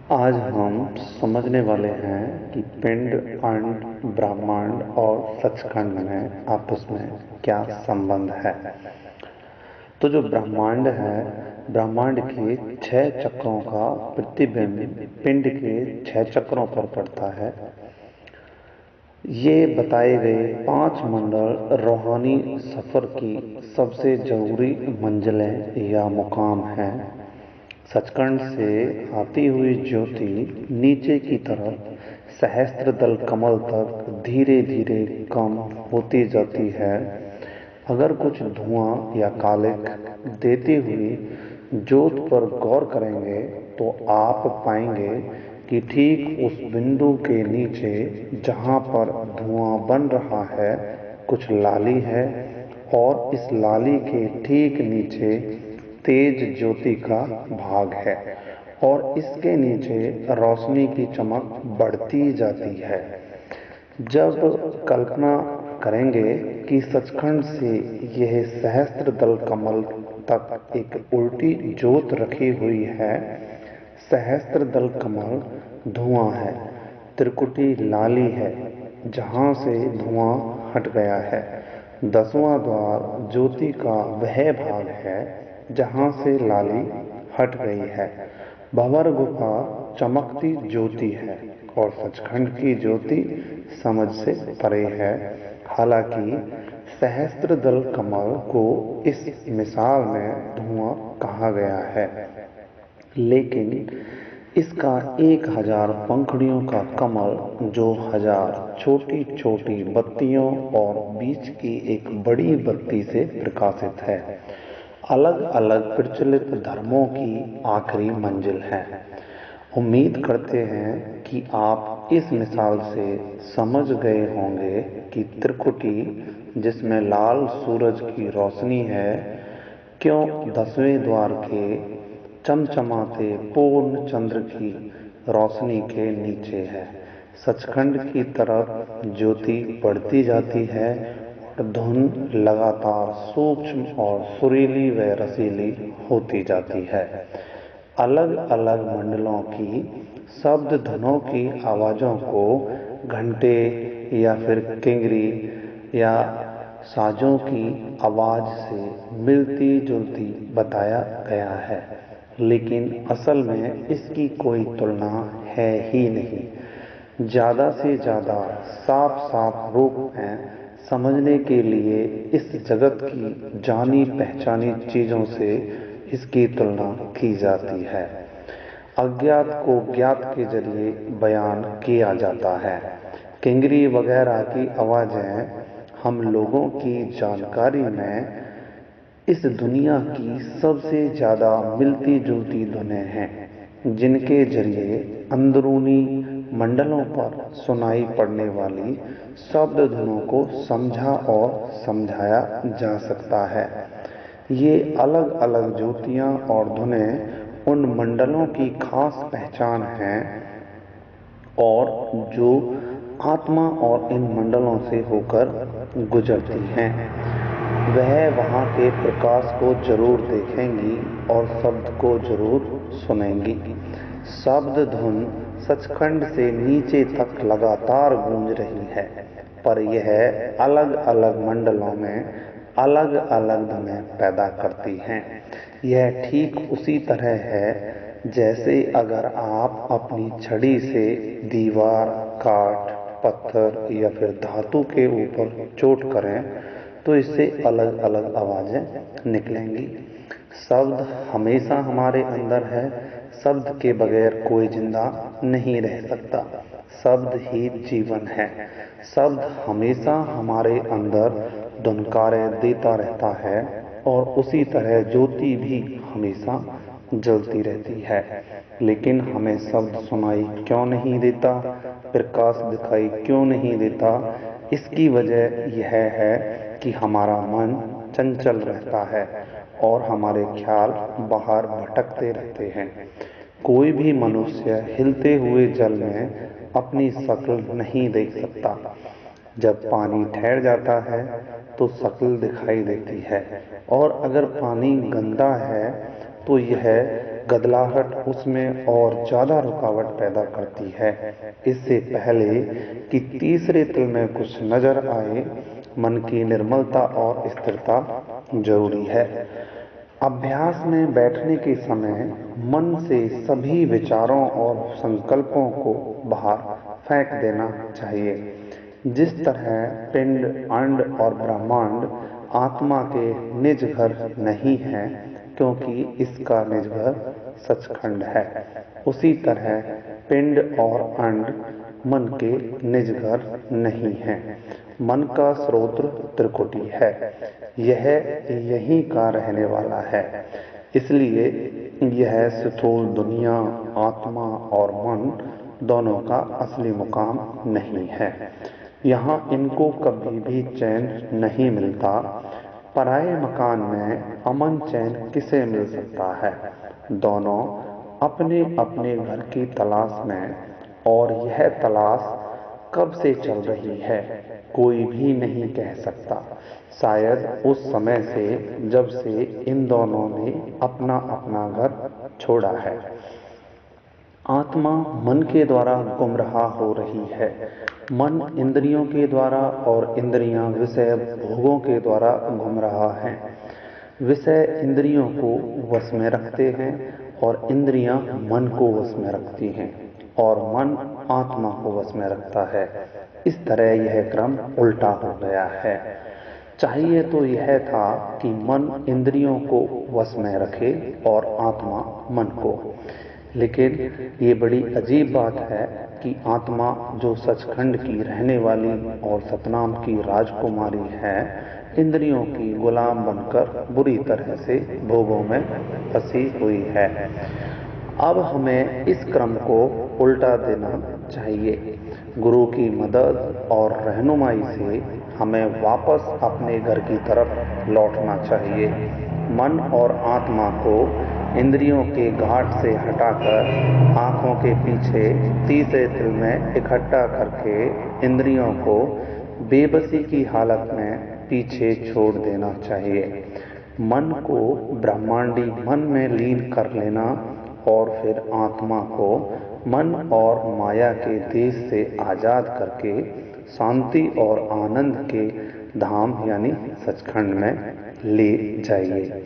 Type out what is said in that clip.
आज हम समझने वाले हैं कि पिंड, अंड, ब्रह्मांड और सचखंड में आपस में क्या संबंध है। तो जो ब्रह्मांड है, ब्रह्मांड के 6 चक्रों का प्रतिबिंब पिंड के 6 चक्रों पर पड़ता है। ये बताए गए 5 मंडल रूहानी सफर की सबसे जरूरी मंजिलें या मुकाम हैं। सचखंड से आती हुई ज्योति नीचे की तरफ सहस्त्रदल कमल तक धीरे धीरे कम होती जाती है। अगर कुछ धुआं या कालिख देती हुई ज्योत पर गौर करेंगे तो आप पाएंगे कि ठीक उस बिंदु के नीचे जहां पर धुआं बन रहा है कुछ लाली है, और इस लाली के ठीक नीचे तेज ज्योति का भाग है, और इसके नीचे रोशनी की चमक बढ़ती जाती है। जब कल्पना करेंगे कि सचखंड से यह सहस्त्र दल कमल तक एक उल्टी ज्योत रखी हुई है। सहस्त्र दल कमल धुआं है, त्रिकुटी लाली है जहां से धुआं हट गया है। 10वां द्वार ज्योति का वह भाग है जहां से लाली हट गई है। भंवर गुफा चमकती ज्योति है और सचखंड की ज्योति समझ से परे है। हालांकि सहस्त्र दल कमल को इस मिसाल में धुआं कहा गया है, लेकिन इसका 1000 पंखुड़ियों का कमल जो 1000 छोटी छोटी बत्तियों और बीच की एक बड़ी बत्ती से प्रकाशित है, अलग अलग प्रचलित धर्मों की आखिरी मंजिल है। उम्मीद करते हैं कि आप इस मिसाल से समझ गए होंगे कि त्रिकुटी जिसमें लाल सूरज की रोशनी है क्यों 10वें द्वार के चमचमाते पूर्ण चंद्र की रोशनी के नीचे है। सचखंड की तरफ ज्योति बढ़ती जाती है और धुन लगातार सूक्ष्म और सुरीली व रसीली होती जाती है। अलग अलग मंडलों की शब्द धुनों की आवाजों को घंटे या फिर किंगरी या साजों की आवाज से मिलती जुलती बताया गया है, लेकिन असल में इसकी कोई तुलना है ही नहीं। ज्यादा से ज्यादा साफ साफ रूप में समझने के लिए इस जगत की जानी पहचानी चीजों से इसकी तुलना की जाती है। अज्ञात को ज्ञात के जरिए बयान किया जाता है। किंगरी वगैरह की आवाजें हम लोगों की जानकारी में इस दुनिया की सबसे ज्यादा मिलती जुलती धुनें हैं, जिनके जरिए अंदरूनी मंडलों पर सुनाई पड़ने वाली शब्द धुनों को समझा और समझाया जा सकता है। ये अलग अलग ज्योतियां और धुनें उन मंडलों की खास पहचान हैं और जो आत्मा और इन मंडलों से होकर गुजरती हैं। वह वहां के प्रकाश को जरूर देखेंगी और शब्द को जरूर सुनेंगी। शब्द धुन सचखंड से नीचे तक लगातार गूंज रही है, पर यह अलग अलग मंडलों में अलग अलग धुनें पैदा करती हैं। यह ठीक उसी तरह है जैसे अगर आप अपनी छड़ी से दीवार, काठ, पत्थर या फिर धातु के ऊपर चोट करें तो इससे अलग अलग आवाजें निकलेंगी। शब्द हमेशा हमारे अंदर है। शब्द के बगैर कोई जिंदा नहीं रह सकता। शब्द ही जीवन है। शब्द हमेशा हमारे अंदर धुनकारे देता रहता है और उसी तरह ज्योति भी हमेशा जलती रहती है। लेकिन हमें शब्द सुनाई क्यों नहीं देता, प्रकाश दिखाई क्यों नहीं देता? इसकी वजह यह है कि हमारा मन चंचल रहता है और हमारे ख्याल बाहर भटकते रहते हैं। कोई भी मनुष्य हिलते हुए जल में अपनी शक्ल नहीं देख सकता। जब पानी ठहर जाता है तो शक्ल दिखाई देती है, और अगर पानी गंदा है तो यह गदलाहट उसमें और ज़्यादा रुकावट पैदा करती है। इससे पहले कि तीसरे तिल में कुछ नजर आए, मन की निर्मलता और स्थिरता जरूरी है। अभ्यास में बैठने के समय मन से सभी विचारों और संकल्पों को बाहर फेंक देना चाहिए। जिस तरह पिंड, अंड और ब्रह्मांड आत्मा के निज घर नहीं है, क्योंकि इसका निज घर सचखंड है, उसी तरह पिंड और अंड मन के निज घर नहीं है। मन का स्रोत त्रिकुटी है, यह यहीं का रहने वाला है। इसलिए यह स्थूल दुनिया, आत्मा और मन दोनों का असली मुकाम नहीं है। यहाँ इनको कभी भी चैन नहीं मिलता। पराये मकान में अमन चैन किसे मिल सकता है? दोनों अपने अपने घर की तलाश में, और यह तलाश कब से चल रही है कोई भी नहीं कह सकता। शायद उस समय से जब से इन दोनों ने अपना अपना घर छोड़ा है। आत्मा मन के द्वारा गुमराह हो रही है। मन इंद्रियों के द्वारा और इंद्रियां विषय भोगों के द्वारा गुमराह हैं। विषय इंद्रियों को वश में रखते हैं और इंद्रियां मन को वश में रखती हैं और मन आत्मा को वश में रखता है। इस तरह यह क्रम उल्टा हो गया है। चाहिए तो यह था कि मन इंद्रियों को वश में रखे और आत्मा मन को। लेकिन ये बड़ी अजीब बात है कि आत्मा जो सचखंड की रहने वाली और सतनाम की राजकुमारी है, इंद्रियों की गुलाम बनकर बुरी तरह से भोगों में फंसी हुई है। अब हमें इस क्रम को उल्टा देना चाहिए। गुरु की मदद और रहनुमाई से हमें वापस अपने घर की तरफ लौटना चाहिए। मन और आत्मा को इंद्रियों के घाट से हटाकर आंखों के पीछे तीसरे तिल में इकट्ठा करके इंद्रियों को बेबसी की हालत में पीछे छोड़ देना चाहिए। मन को ब्रह्मांडी मन में लीन कर लेना और फिर आत्मा को मन और माया के देश से आजाद करके शांति और आनंद के धाम यानी सचखंड में ले जाइए।